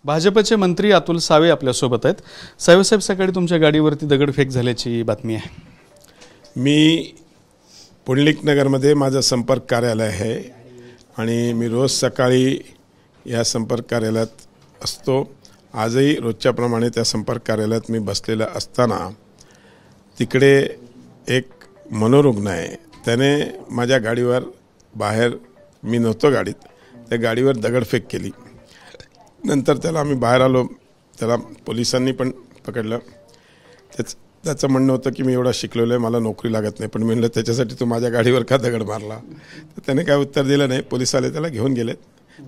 भाजपचे मंत्री अतुल सावे आपल्यासोबत आहेत। साहेब सकाळी तुमच्या गाडीवरती दगडफेक झाल्याची बातमी आहे। मी पुंडलिक नगरमध्ये माझं संपर्क कार्यालय आहे आणि मी रोज सकाळी या संपर्क कार्यालयात असतो। आजही रोजच्याप्रमाणे त्या संपर्क कार्यालयात मी बसलेला असताना तिकडे एक मनोरुग्ण आहे, त्याने माझ्या गाडीवर बाहेर, मी नव्हतो गाडीत, त्या गाडीवर दगडफेक केली। नंतर त्याला आम्ही बाहेर आलो, त्याला पोलिसांनी पण पकडलं। त्याचं म्हणणं होतं की मी एवढा शिकलेलो आहे, मला नोकरी लागत नाही, पण मी म्हणलं त्याच्यासाठी तू माझ्या गाडीवर का दगड मारला? तर त्याने काय उत्तर दिलं नाही। पोलिसाले त्याला घेऊन गेलेत।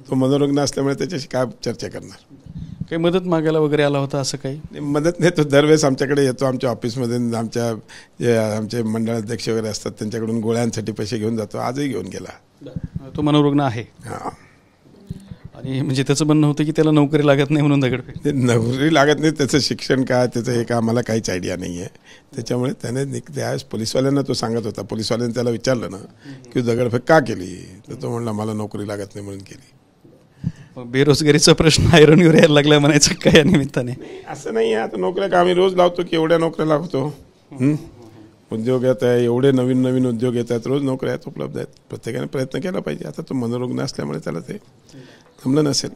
तो मनोरुग्ण असल्यामुळे त्याच्याशी काय चर्चा करणार? काही मदत मागायला वगैरे आला होता असं काही? मदत नाही, तो दरवेळेस आमच्याकडे येतो, आमच्या ऑफिसमध्ये आमच्या जे आमचे मंडळाध्यक्ष वगैरे असतात त्यांच्याकडून गोळ्यांसाठी पैसे घेऊन जातो। आजही घेऊन गेला। तो मनोरुग्ण आहे? हां। आणि म्हणजे त्याचं म्हणणं होतं की त्याला नोकरी लागत नाही म्हणून दगडफेक? नोकरी लागत नाही, त्याचं शिक्षण काय, त्याचं हे काय आम्हाला काहीच आयडिया नाही आहे। त्याच्यामुळे त्याने त्यावेळेस पोलिसवाल्यांना तो सांगत होता, पोलिसवाल्यांनी त्याला विचारलं ना की दगडफेक का केली, तर तो म्हणला मला नोकरी लागत नाही म्हणून केली। बेरोजगारीचा प्रश्न ऐरणीवर यायला लागला म्हणायचं काय या निमित्ताने? असं नाही आहे, आता नोकऱ्या आम्ही रोज लावतो की एवढ्या नोकऱ्या लावतो। उद्योग येत आहे, एवढे नवीन नवीन उद्योग येत आहेत, रोज नोकऱ्या आहेत, उपलब्ध आहेत, प्रत्येकाने प्रयत्न केला पाहिजे। आता तो मनोरुग्ण असल्यामुळे त्याला ते जमलं नसेल।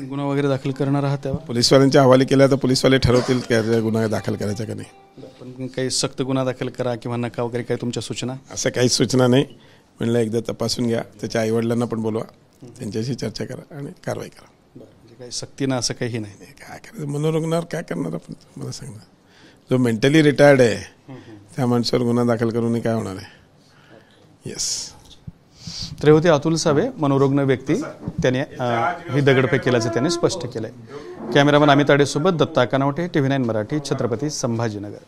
गुन्हा वगैरे दाखल करणार आहात तेव्हा? पोलिसवाल्यांच्या हवाली केल्या तर पोलिसवाले ठरवतील की गुन्हा दाखल करायचा का नाही। पण काही सक्त गुन्हा दाखल करा किंवा नका वगैरे काही तुमच्या सूचना? असं काही सूचना नाही, म्हणलं एकदा तपासून घ्या, त्याच्या आईवडिलांना पण बोलवा, त्यांच्याशी चर्चा करा आणि कारवाई करा। म्हणजे काही सक्तीनं असं काही नाही? काय करायचं, मनोरुग्णावर काय करणार आपण? मला सांगणार, जो मेंटली रिटायर्ड आहे त्या माणसावर गुन्हा दाखल करून काय होणार आहे? येस। तर होते अतुल सावे, मनोरुग्ण व्यक्ती, त्याने ही दगडफेक केल्याचं त्याने स्पष्ट केलंय। कॅमेरामन अमित आडेसोबत दत्ता कानवटे, TV9 मराठी, छत्रपती संभाजीनगर।